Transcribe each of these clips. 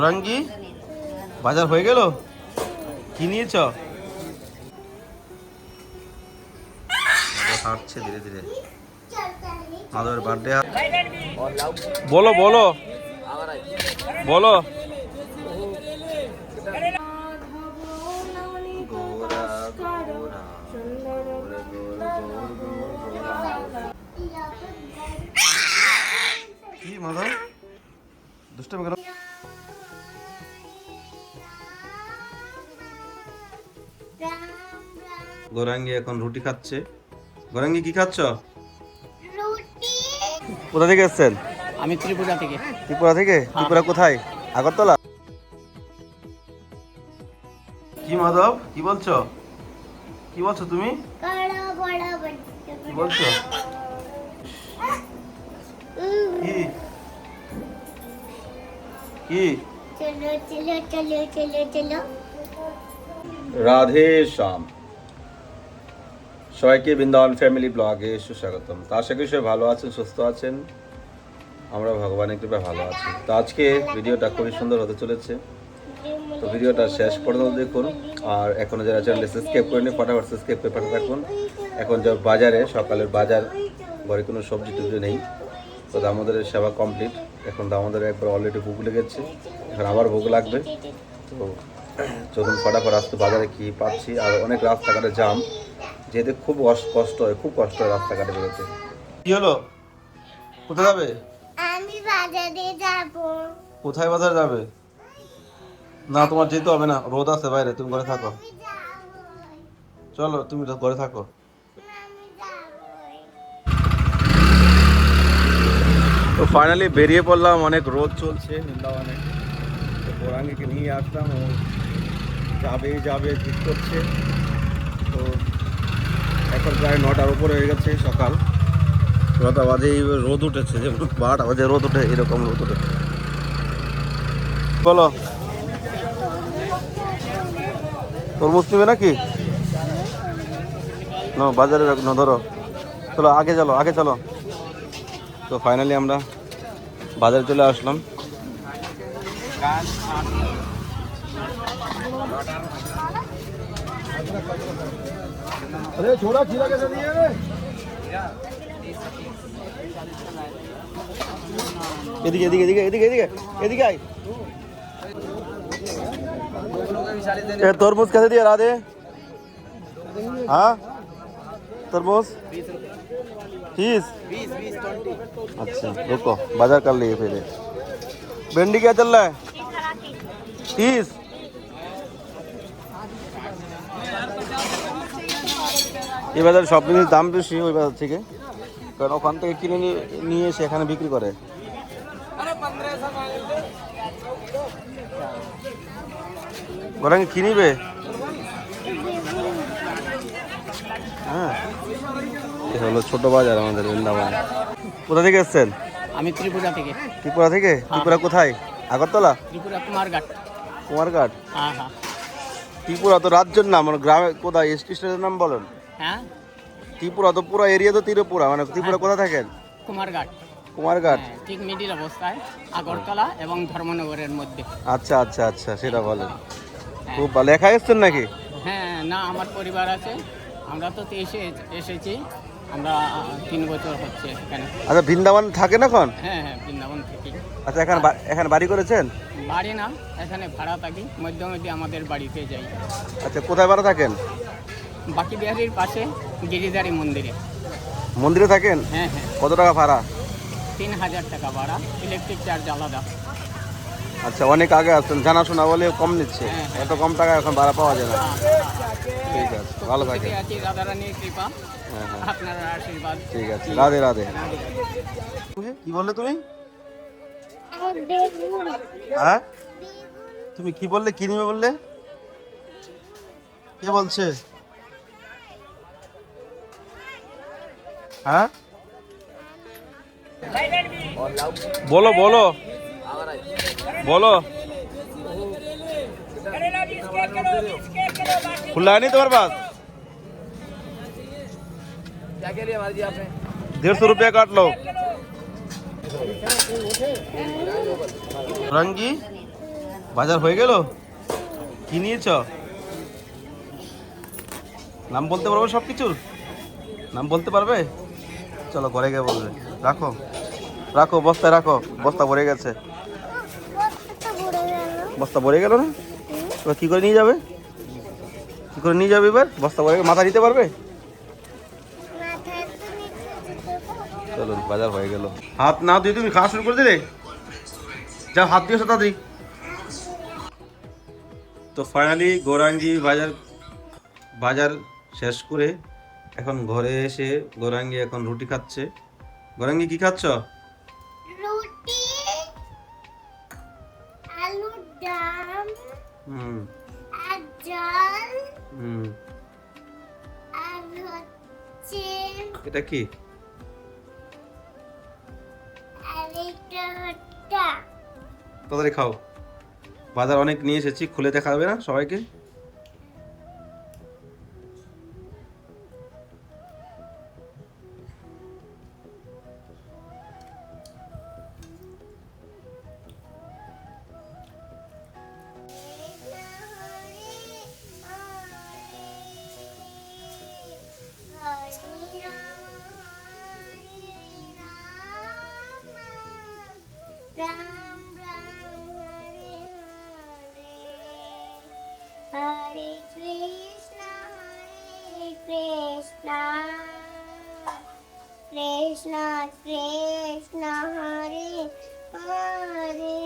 রঙ্গি বাজার হয়ে গেল, কি নিয়েছ? হাঁটছে ধীরে ধীরে। মাধবের বার্থডে। বলো বলো বলো। কি মাধব দুষ্টামি কেন? গৌরাঙ্গি এখন রুটি খাচ্ছে। গৌরাঙ্গি কি খাচ্ছ? কোথা থেকে এসছেন? আমি ত্রিপুরা থেকে। ত্রিপুরা থেকে? ত্রিপুরা কোথায়? আগরতলা? কি মাধব কি বলছো? কি বলছো তুমি? কি বলছো? কি কি? চলো চলো চলো চলো চলো। রাধে শ্যাম। সবাইকে বৃন্দাবন ফ্যামিলি ব্লগে সুস্বাগতম। তা আশা করি সবাই ভালো আছেন, সুস্থ আছেন। আমরা ভগবানের কৃপায় ভালো আছি। তো আজকে ভিডিওটা খুবই সুন্দর হতে চলেছে, তো ভিডিওটা শেষ পর্যন্ত দেখুন। আর এখনো যারা চ্যানেলে সাবস্ক্রাইব করেনি ফটাফট সাবস্ক্রাইব করে পাঠাতে থাকুন। এখন যা বাজারে সকালের বাজার, ঘরে কোনো সবজি টবজি নেই, তো দামোদরের সেবা কমপ্লিট। এখন দামোদরে একবার অলরেডি ভোগ লেগেছে, এখন আবার ভোগ লাগবে। তো চলুন ফটাফট আসতে বাজারে কি পাচ্ছি। আর অনেক রাস্তাঘাটে জাম, যেতে খুব কষ্ট হয়, খুব কষ্ট হয় রাস্তাঘাটে বেরোতে। কি হলো, কোথায় যাবে? আমি বাজারে যাব। কোথায় বাজার যাবে? না তোমার যেতে হবে না, রোদ আছে বাইরে, তুমি ঘরে থাকো। চলো তুমি ঘরে থাকো। তো ফাইনালি বেরিয়ে পড়লাম, অনেক রোদ চলছে বৃন্দাবনে। তো গৌরাঙ্গীকে নিয়ে আসলাম, ও যাবে যাবে ঠিক করছে। তো এখন প্রায় 9টার উপরে হয়ে গেছে সকাল। 9টা বাজে রোদ উঠেছে, যেমন 12টা বাজে রোদ উঠে, এরকম রোদ উঠে। বলো, তরমুজ নেবে নাকি? না বাজারে না, ধরো চলো আগে চলো আগে চলো। তো ফাইনালি আমরা বাজারে চলে আসলাম। এদিকে এদিকে এদিকে এদিকে এদিকে এদিকে আয়। तरबूज कैसे दिया राधे? हाँ तरबूज 30। अच्छा रुको, बाजार कर लिए फिर। भिंडी क्या चल रहा है? 30। এই বাজারে সব জিনিস দাম বেশি ওই বাজার থেকে, কারণ ওখান থেকে কিনে নিয়ে এসে এখানে বিক্রি করে। গৌরাঙ্গি কি নিবে? হ্যাঁ, এটা হলো ছোট বাজার আমাদের বৃন্দাবন। কোথা থেকে এসছেন? আমি ত্রিপুরা থেকে। ত্রিপুরা থেকে? ত্রিপুরা কোথায়? আগরতলা? ত্রিপুরা কুমারঘাট। কুমারঘাট? হ্যাঁ হ্যাঁ। ত্রিপুরা তো রাজ্যের নাম, মানে গ্রামে কোথায় স্টেশনের নাম বলেন? হ্যাঁ, ত্রিপুরা তো পুরো এরিয়া তো ত্রিপুরা, মানে ত্রিপুরা কোথায় থাকেন? কুমারঘাট। কুমারঘাট ঠিক মিডিল অবস্থায় আগরতলা এবং ধর্মনগরের মধ্যে। আচ্ছা আচ্ছা আচ্ছা, সেটা বলেন। খুব ভালো। লেখা এসছেন নাকি? হ্যাঁ, না আমার পরিবার আছে, আমরা তো এসেছি, আমরা 3 বছর হচ্ছে এখানে। আচ্ছা বৃন্দাবন থাকেন এখন? হ্যাঁ হ্যাঁ, বৃন্দাবন থেকে। আচ্ছা এখানে এখানে বাড়ি করেছেন? বাড়ি না, এখানে ভাড়া থাকি, মধ্যে মধ্যে আমাদের বাড়িতে যাই। আচ্ছা কোথায় ভাড়া থাকেন? বাকি বিহারির পাশে গিরিধারী মন্দিরে। মন্দিরে থাকেন? হ্যাঁ হ্যাঁ। কত টাকা ভাড়া? 3000 টাকা ভাড়া, ইলেকট্রিক চার্জ আলাদা। আচ্ছা অনেক আগে আসছেন, জানাশোনা বলে কম নিচ্ছে। এত কম টাকা এখন ভাড়া পাওয়া যায় না। ঠিক আছে, ভালো থাকেন। আছি রাধারানীর কৃপা, হ্যাঁ হ্যাঁ আপনার আশীর্বাদ। ঠিক আছে, রাধে রাধে। কি বললে তুমি? হ্যাঁ তুমি কি বললে, কি নিবে বললে? কে বলছে? হ্যাঁ বলো বলো বলো। खुला है नहीं तुम्हारे पास? 150 रुपया काट लो। रंगी বাজার হয়ে গেল? কি নিয়েছ? নাম বলতে পারবে সব কিছুর? নাম বলতে পারবে? চলো ঘরে গিয়ে বলবে। রাখো রাখো, বস্তায় রাখো, বস্তা ভরে গেছে। কতটা বড় গেল? বস্তা ভরে গেল না? এবার কি করে নিয়ে যাবে? কি করে নিয়ে যাবে এবার? বস্তা ভরে মাথা দিতে পারবে? মাথায় তো নিচে যেতে পারবো। চলো বাজার হয়ে গেল। হাত না দিয়ে তুমি খাওয়া শুরু করে দিলে? যা হাত দিয়েছো তাড়াতাড়ি। তো ফাইনালি গৌরাঙ্গি বাজার শেষ করে এখন ঘরে এসে গৌরাঙ্গি এখন রুটি খাচ্ছে। গৌরাঙ্গি কি খাচ্ছ? রুটি, আলুর দম, হুম আর জল, হুম। আর হচ্ছে এটা কি? আর এটা হচ্ছে তাড়াতাড়ি খাও। বাজার অনেক নিয়ে এসেছি, খুলে দেখাবে না সবাইকে? Ram Ram Hare Hare Hare Krishna Krishna Krishna Hare Hare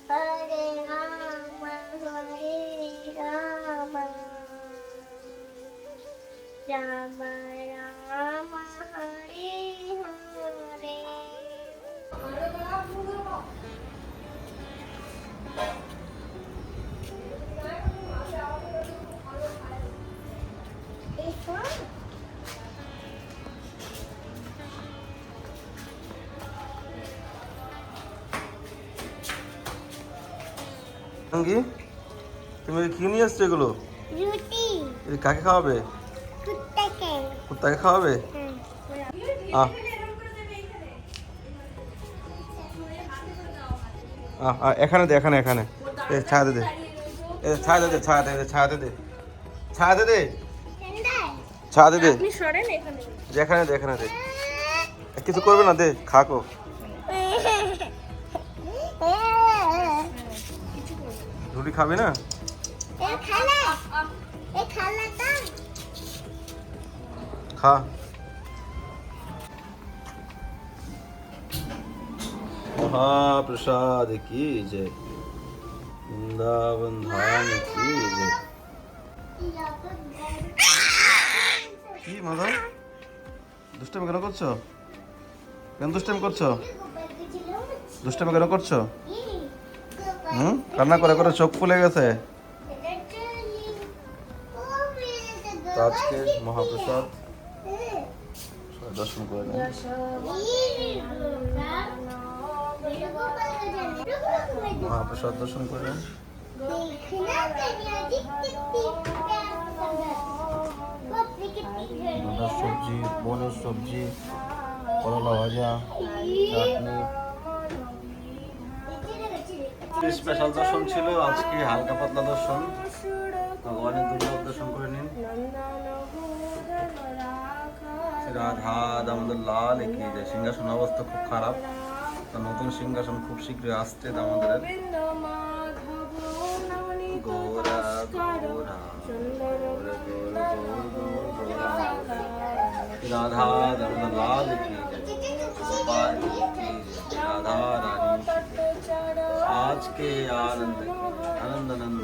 Hare Rama Hare Rama Rama Rama Hare Hare Gaurangi, তুমি কি নিয়ে এসছো এগুলো? রুটি এটা কাকে খাওয়াবে? কুত্তাকে কুত্তাকে খাওয়াবে? আহ এখানে দে, এখানে এখানে ছায়া দে, ছায়া দে, ছায়া দে, ছায়া দে, ছায়া দে, ছায়া দে, এখানে দে, এখানে দে। কিছু করবে না, দে খাকো। রুটি খাবে না? খা। महाप्रसाद की जय, वृंदावन धाम की जय। কি মাধব, দুষ্টামি কেন করছো? কেন দুষ্টামি করছো? দুষ্টামি কেন করছো? কান্না করে করে চোখ ফুলে গেছে। তো আজকে মহাপ্রসাদ দর্শন করে নেন। মহাপ্রসাদ দর্শন করে নেন। ডাঁটার সবজি, বনের সবজি, করলা ভাজা, চাটনি। স্পেশাল দর্শন ছিল আজকে, হালকা পাতলা দর্শন। ভগবানের দুর্লভ দর্শন করে নিন। রাধা দামোদর লাল কি যে সিংহাসন অবস্থা খুব খারাপ, তো নতুন সিংহাসন খুব শীঘ্রই আসছে দামোদরের। গোরা গোরা রাধা দামোদর লাল কি গোপাল की राधा रानी आज के आनंद आनंद आनंद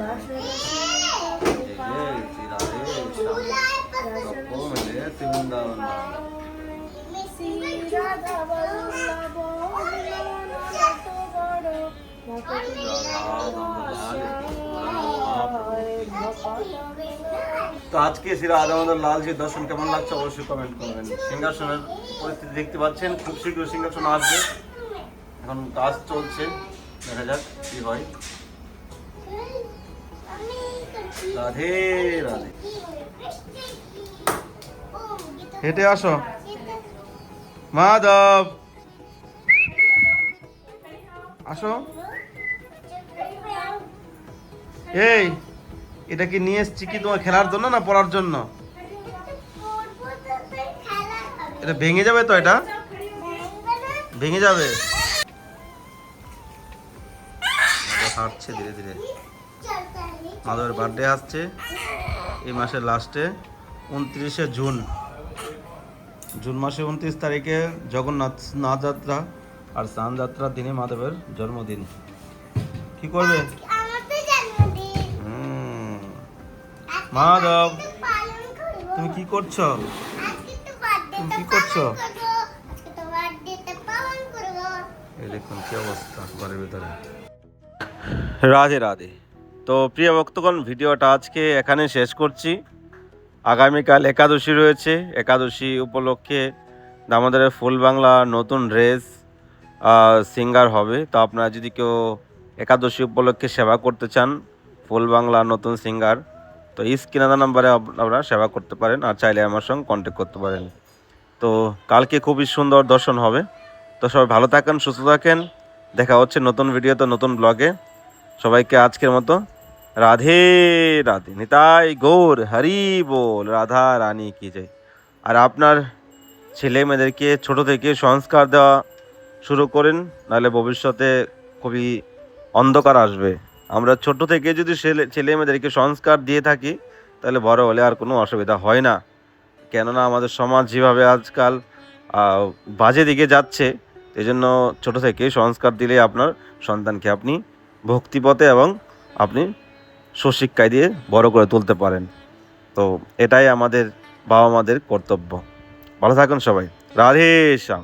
जय श्री राधे श्याम सबको मिले वृंदावन তো আজকে শ্রী রাধা দামোদর লালজির দর্শন কেমন লাগছে অবশ্যই কমেন্ট করবেন। সিংহাসনের পরিস্থিতি দেখতে পাচ্ছেন, খুব শীঘ্র সিংহাসন আসবে। এখন কাজ চলছে, দেখা যাক কি হয়। রাধে রাধে। হেঁটে আসো মাধব, আসো এই এটা কি নিয়ে এসছি কি তোমার খেলার জন্য না পড়ার জন্য? পড়বো তো তাই খেলা হবে। এটা ভেঙে যাবে তো, এটা ভাঙবে না? ভেঙে যাবে। হাঁটছে ধীরে ধীরে। চল তাহলে। মাধবের বার্থডে আসছে এই মাসের লাস্টে 29শে জুন। জুন মাসে 29 তারিখে জগন্নাথ স্নান যাত্রা আর স্নান যাত্রার দিনে মাধবের জন্মদিন। কি করবে? আমার তো জন্মদিন। মাধব আজকে পালন করবো। তুমি কি করছো? আজকে তো বার্থডে তুমি কি করছো? আজকে তো বার্থডে পালন করবো। এই দেখুন কি অবস্থা ঘরের ভিতরে। রাধে রাধে। তো প্রিয় ভক্তগণ, ভিডিওটা আজকে এখানে শেষ করছি। আগামীকাল একাদশী রয়েছে। একাদশী উপলক্ষে দামোদরের ফুল বাংলা নতুন ড্রেস সিঙ্গার হবে। তো আপনারা যদি কেউ একাদশী উপলক্ষে সেবা করতে চান, ফুল বাংলা নতুন সিঙ্গার, তো স্ক্রিনে নাম্বারে আপনারা সেবা করতে পারেন আর চাইলে আমার সঙ্গে কন্ট্যাক্ট করতে পারেন। তো কালকে খুবই সুন্দর দর্শন হবে। তো সবাই ভালো থাকেন, সুস্থ থাকেন। দেখা হচ্ছে নতুন ভিডিওতে, নতুন ব্লগে। সবাইকে আজকের মতো রাধে রাধে। নিতাই গৌর হরি বল, রাধা রানী কি জয়। আর আপনার ছেলে মেয়েদেরকে ছোট থেকে সংস্কার দেওয়া শুরু করেন, নাহলে ভবিষ্যতে খুবই অন্ধকার আসবে। আমরা ছোট থেকে যদি ছেলে মেয়েদেরকে সংস্কার দিয়ে থাকি, তাহলে বড় হলে আর কোনো অসুবিধা হয় না। কেননা আমাদের সমাজ যেভাবে আজকাল বাজে দিকে যাচ্ছে, এই জন্য ছোটো থেকে সংস্কার দিলে আপনার সন্তানকে আপনি ভক্তিপথে এবং আপনি সুশিক্ষায় দিয়ে বড় করে তুলতে পারেন। তো এটাই আমাদের বাবা মাদের কর্তব্য। ভালো থাকুন সবাই। রাধে শ্যাম।